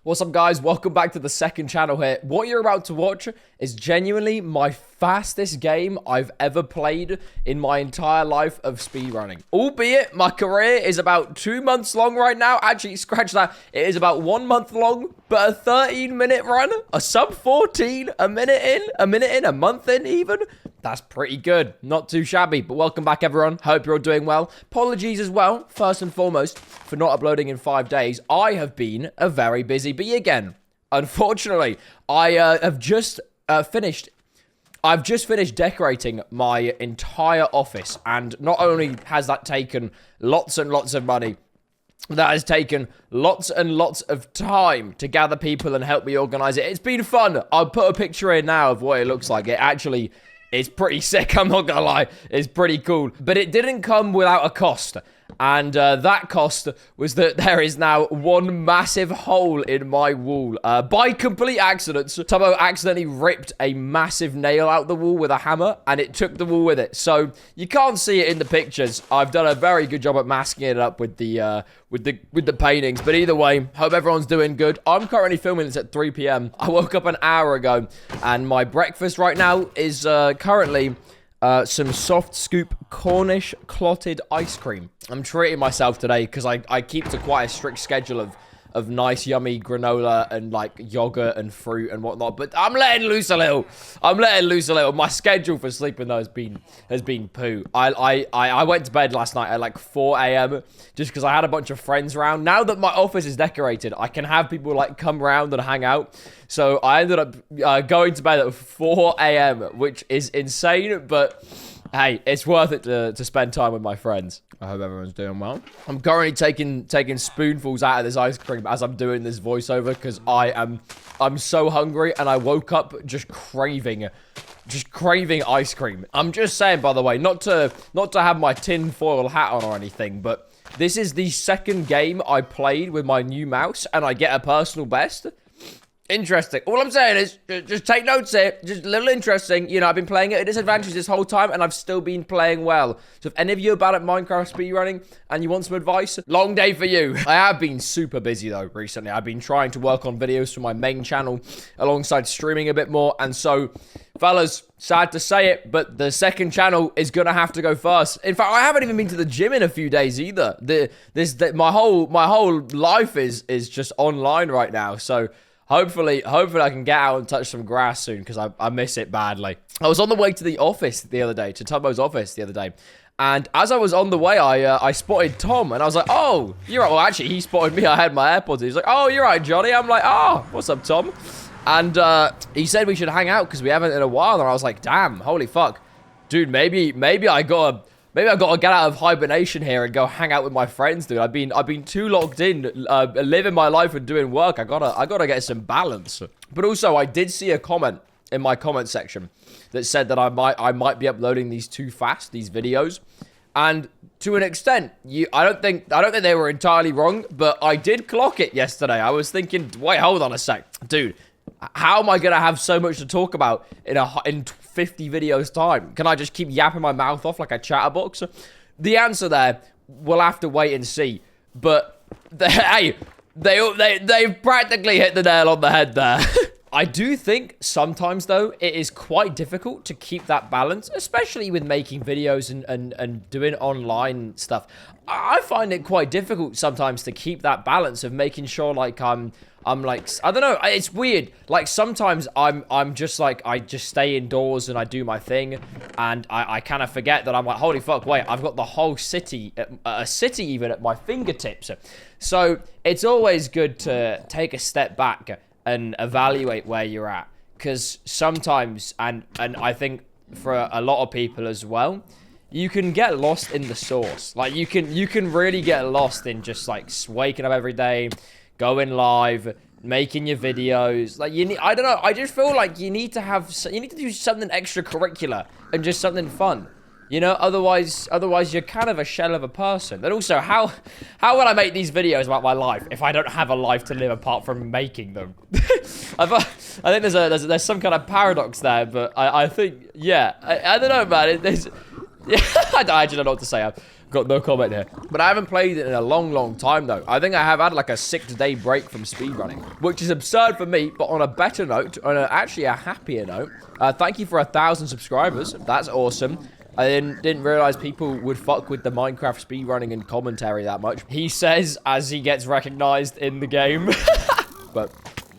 What's up, guys? Welcome back to the second channel here. What you're about to watch is genuinely my fastest game I've ever played in my entire life of speedrunning. Albeit, my career is about 2 months long right now. Actually, scratch that. It is about 1 month long, but a 13-minute run, a sub 14, a minute in, a month in even. That's pretty good. Not too shabby, but welcome back, everyone. Hope you're all doing well. Apologies as well, first and foremost, for not uploading in 5 days. I have been a very busy bee again. Unfortunately, I have just finished decorating my entire office, and not only has that taken lots and lots of money, that has taken lots and lots of time to gather people and help me organize it. It's been fun. I'll put a picture in now of what it looks like. It actually is pretty sick, I'm not gonna lie. It's pretty cool. But it didn't come without a cost. And that cost was that there is now one massive hole in my wall. By complete accident, Tubbo accidentally ripped a massive nail out the wall with a hammer, and it took the wall with it. So you can't see it in the pictures. I've done a very good job at masking it up with the paintings. But either way, hope everyone's doing good. I'm currently filming this at 3 p.m. I woke up an hour ago, and my breakfast right now is currently some soft scoop Cornish clotted ice cream. I'm treating myself today because I keep to quite a strict schedule of nice, yummy granola and, like, yogurt and fruit and whatnot. But I'm letting loose a little. My schedule for sleeping, though, has been poo. I went to bed last night at, like, 4 a.m. just because I had a bunch of friends around. Now that my office is decorated, I can have people, like, come around and hang out. So I ended up going to bed at 4 a.m., which is insane, but hey, it's worth it to spend time with my friends. I hope everyone's doing well. I'm currently taking spoonfuls out of this ice cream as I'm doing this voiceover because I'm so hungry, and I woke up just craving ice cream. I'm just saying, by the way, not to have my tin foil hat on or anything, but this is the second game I played with my new mouse, and I get a personal best. Interesting. All I'm saying is, just take notes here. Just a little interesting. You know, I've been playing it at disadvantage this whole time, and I've still been playing well. So if any of you are bad at Minecraft speedrunning and you want some advice, long day for you. I have been super busy, though, recently. I've been trying to work on videos for my main channel alongside streaming a bit more. And so, fellas, sad to say it, but the second channel is going to have to go first. In fact, I haven't even been to the gym in a few days either. My whole life is just online right now. So Hopefully I can get out and touch some grass soon because I miss it badly. I was on the way to the office the other day, to Tubbo's office the other day. And as I was on the way, I spotted Tom, and I was like, oh, you're right. Well, actually, he spotted me. I had my AirPods. He was like, oh, you're right, Johnny. I'm like, oh, what's up, Tom? And he said we should hang out because we haven't in a while. And I was like, damn, holy fuck. Dude, maybe I gotta get out of hibernation here and go hang out with my friends, dude. I've been too locked in, living my life and doing work. I gotta get some balance. But also, I did see a comment in my comment section that said that I might be uploading these too fast, these videos. And to an extent, I don't think they were entirely wrong, but I did clock it yesterday. I was thinking, wait, hold on a sec, dude. How am I gonna have so much to talk about in 50 videos time? Can I just keep yapping my mouth off like a chatterbox? The answer there, we'll have to wait and see. But hey, they've practically hit the nail on the head there. I do think sometimes, though, it is quite difficult to keep that balance, especially with making videos and doing online stuff. I find it quite difficult sometimes to keep that balance of making sure, like, I'm like, I don't know, it's weird. Like, sometimes I'm just like, I just stay indoors and I do my thing, and I kind of forget that I'm like, holy fuck, wait, I've got the whole city, a city even at my fingertips. So it's always good to take a step back and evaluate where you're at, because sometimes, and I think for a lot of people as well, you can get lost in the sauce. Like, you can really get lost in just, like, waking up every day, going live, making your videos. Like, I don't know, I just feel like you need to do something extracurricular and just something fun. You know, otherwise you're kind of a shell of a person. And also, how would I make these videos about my life if I don't have a life to live apart from making them? I think there's some kind of paradox there, but I think, yeah, I don't know, man. Yeah, I actually don't know what to say. Got no comment here. But I haven't played it in a long, long time, though. I think I have had like a 6-day break from speedrunning, which is absurd for me, but on a better note, on actually a happier note, thank you for 1,000 subscribers. That's awesome. I didn't realize people would fuck with the Minecraft speedrunning and commentary that much. He says as he gets recognized in the game. But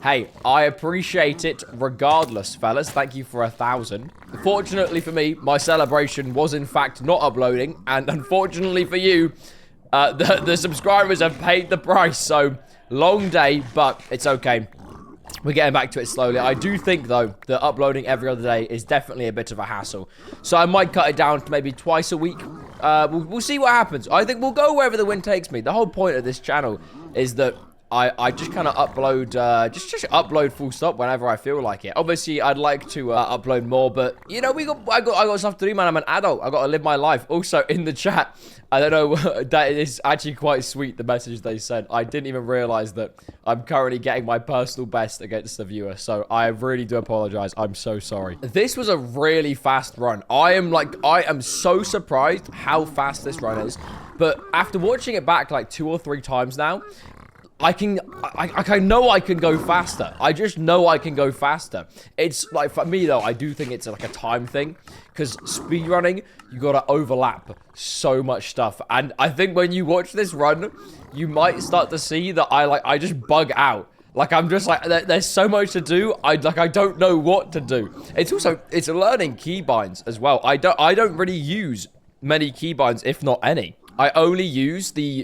hey, I appreciate it regardless, fellas. Thank you for 1,000. Fortunately for me, my celebration was in fact not uploading. And unfortunately for you, the subscribers have paid the price. So, long day, but it's okay. We're getting back to it slowly. I do think, though, that uploading every other day is definitely a bit of a hassle. So I might cut it down to maybe twice a week. We'll see what happens. I think we'll go wherever the wind takes me. The whole point of this channel is that I just kind of upload, just upload full stop whenever I feel like it. Obviously, I'd like to upload more, but, you know, I got stuff to do, man. I'm an adult. I got to live my life. Also, in the chat, I don't know, that is actually quite sweet, the message they sent. I didn't even realize that I'm currently getting my personal best against the viewer, so I really do apologize. I'm so sorry. This was a really fast run. I am so surprised how fast this run is, but after watching it back like 2 or 3 times now, I know I can go faster. I just know I can go faster. It's like, for me though, I do think it's like a time thing, because speedrunning, you gotta overlap so much stuff. And I think when you watch this run, you might start to see that I just bug out. Like, I'm just like, there's so much to do. I don't know what to do. It's learning keybinds as well. I don't really use many keybinds, if not any. I only use 2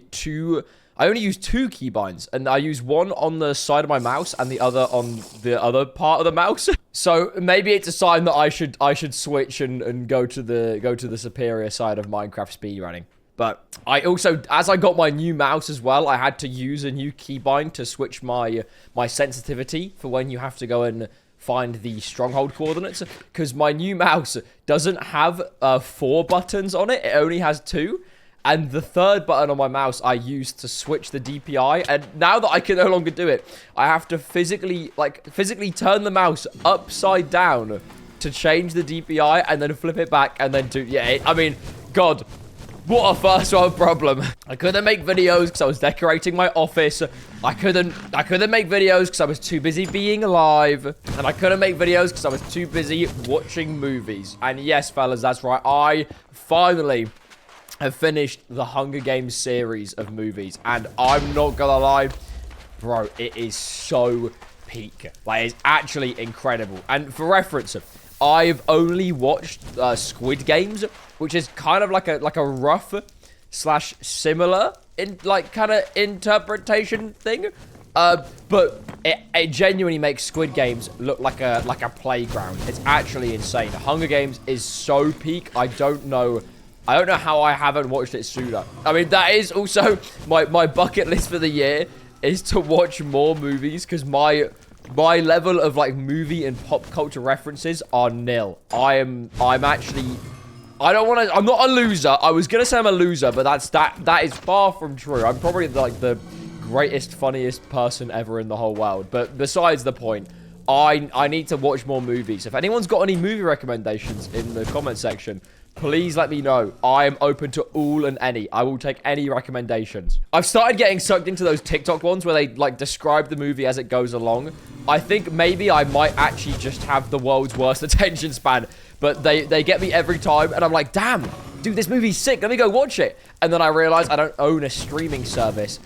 keybinds, and I use one on the side of my mouse and the other on the other part of the mouse. So maybe it's a sign that I should switch and go to the superior side of Minecraft speedrunning. But I also, as I got my new mouse as well, I had to use a new keybind to switch my sensitivity for when you have to go and find the stronghold coordinates, because my new mouse doesn't have 4 buttons on it. It only has 2. And the 3rd button on my mouse I used to switch the DPI. And now that I can no longer do it, I have to physically turn the mouse upside down to change the DPI and then flip it back and then do... Yeah, I mean, God, what a first world problem. I couldn't make videos because I was decorating my office. I couldn't make videos because I was too busy being alive. And I couldn't make videos because I was too busy watching movies. And yes, fellas, that's right. I finally have finished the Hunger Games series of movies, and I'm not gonna lie, bro, it is so peak. Like, it's actually incredible. And for reference, I've only watched Squid Games, which is kind of like a rough / similar in kind of interpretation thing. But it genuinely makes Squid Games look like a playground. It's actually insane. Hunger Games is so peak. I don't know how I haven't watched it sooner. I mean, that is also my bucket list for the year, is to watch more movies, because my level of like movie and pop culture references are nil. I'm actually, I'm not a loser. I was gonna say I'm a loser, but that is far from true. I'm probably like the greatest, funniest person ever in the whole world. But besides the point, I need to watch more movies. If anyone's got any movie recommendations in the comment section, please let me know. I am open to all and any. I will take any recommendations. I've started getting sucked into those TikTok ones where they like describe the movie as it goes along. I think maybe I might actually just have the world's worst attention span, but they get me every time, and I'm like, damn, dude, this movie's sick. Let me go watch it. And then I realize I don't own a streaming service,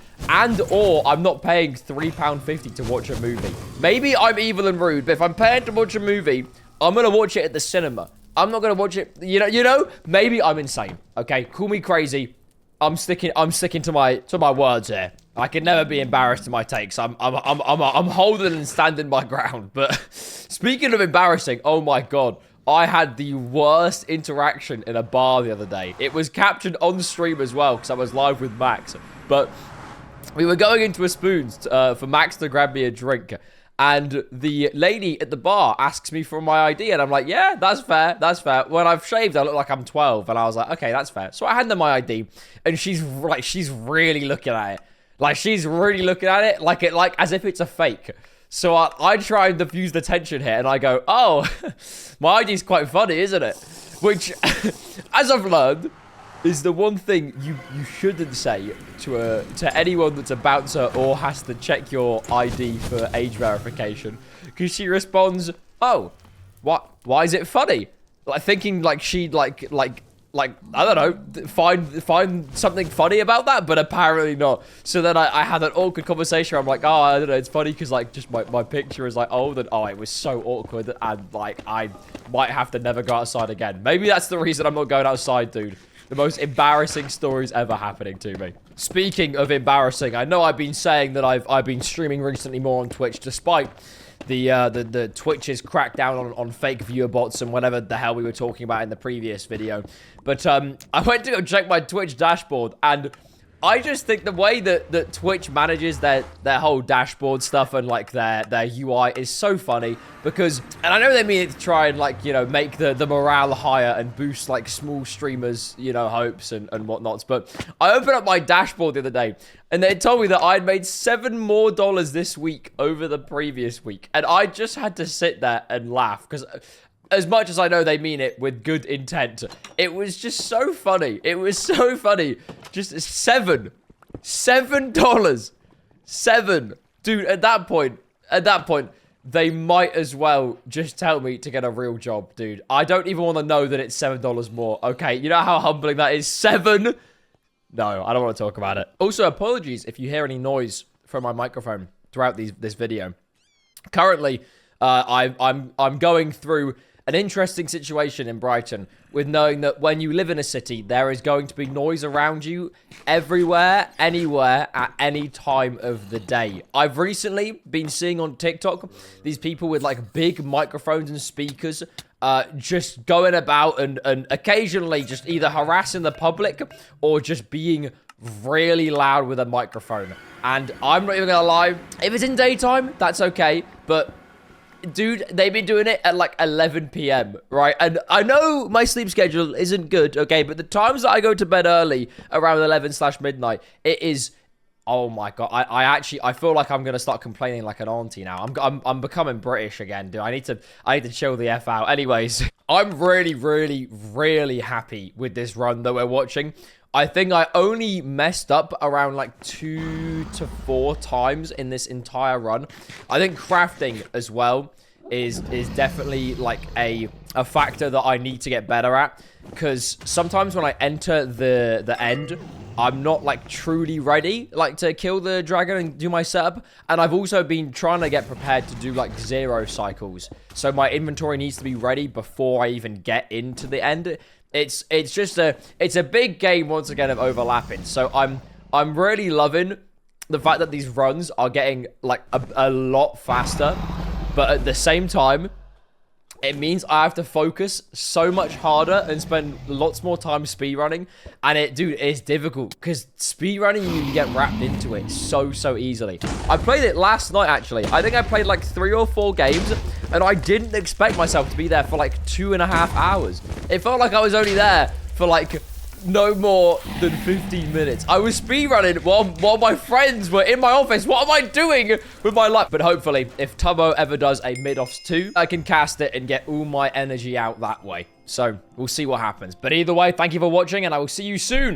or I'm not paying £3.50 to watch a movie. Maybe I'm evil and rude, but if I'm paying to watch a movie, I'm gonna watch it at the cinema. I'm not gonna watch it. You know. Maybe I'm insane. Okay, call me crazy. I'm sticking to my words here. I can never be embarrassed in my takes. I'm holding and standing my ground. But speaking of embarrassing, oh my god, I had the worst interaction in a bar the other day. It was captured on stream as well because I was live with Max. But we were going into a Spoons for Max to grab me a drink. And the lady at the bar asks me for my ID, and I'm like, yeah, that's fair, that's fair. When I've shaved, I look like I'm 12, and I was like, okay, that's fair. So I hand her my ID, and she's really looking at it. Like, she's really looking at it, like as if it's a fake. So I try and diffuse the tension here, and I go, oh, my ID's quite funny, isn't it? Which, as I've learned, is the one thing you shouldn't say to anyone that's a bouncer or has to check your ID for age verification. Because she responds, "Oh, what? Why is it funny?" Like thinking like she'd like I don't know, find something funny about that, but apparently not. So then I had an awkward conversation where I'm like, oh, I don't know, it's funny because like just my picture is like old, and oh, it was so awkward, and like I might have to never go outside again. Maybe that's the reason I'm not going outside, dude. The most embarrassing stories ever happening to me. Speaking of embarrassing, I know I've been saying that I've been streaming recently more on Twitch, despite the Twitch's crackdown on fake viewer bots and whatever the hell we were talking about in the previous video. But I went to go check my Twitch dashboard, and I just think the way that Twitch manages their whole dashboard stuff and like their UI is so funny, because, and I know they mean it to try and like, you know, make the morale higher and boost like small streamers, you know, hopes and whatnots. But I opened up my dashboard the other day, and they told me that I'd made $7 more this week over the previous week, and I just had to sit there and laugh, because as much as I know they mean it with good intent, it was just so funny. It was so funny. Just $7. $7. Dude, at that point, they might as well just tell me to get a real job, dude. I don't even want to know that it's $7 more. Okay, you know how humbling that is? 7? No, I don't want to talk about it. Also, apologies if you hear any noise from my microphone throughout this video. Currently, I'm going through an interesting situation in Brighton with knowing that when you live in a city, there is going to be noise around you everywhere, anywhere, at any time of the day. I've recently been seeing on TikTok these people with like big microphones and speakers just going about and occasionally just either harassing the public or just being really loud with a microphone. And I'm not even gonna lie, if it's in daytime, that's okay, but dude, they've been doing it at like 11 p.m., right? And I know my sleep schedule isn't good, okay? But the times that I go to bed early, around 11/midnight, it is, oh my God. I feel like I'm going to start complaining like an auntie now. I'm becoming British again, dude. I need to chill the F out. Anyways, I'm really happy with this run that we're watching. I think I only messed up around like 2 to 4 times in this entire run. I think crafting as well is definitely like a factor that I need to get better at, because sometimes when I enter the end, I'm not like truly ready like to kill the dragon and do my setup. And I've also been trying to get prepared to do like 0 cycles, so my inventory needs to be ready before I even get into the end. It's just a big game once again of overlapping. So I'm really loving the fact that these runs are getting like a lot faster, but at the same time, it means I have to focus so much harder and spend lots more time speedrunning. And dude, it's difficult because speedrunning, you can get wrapped into it so easily. I played it last night, actually. I think I played like 3 or 4 games, and I didn't expect myself to be there for like 2.5 hours. It felt like I was only there for like no more than 15 minutes. I was speedrunning while my friends were in my office. What am I doing with my life? But hopefully, if Tubbo ever does a mid-offs 2, I can cast it and get all my energy out that way. So, we'll see what happens. But either way, thank you for watching, and I will see you soon.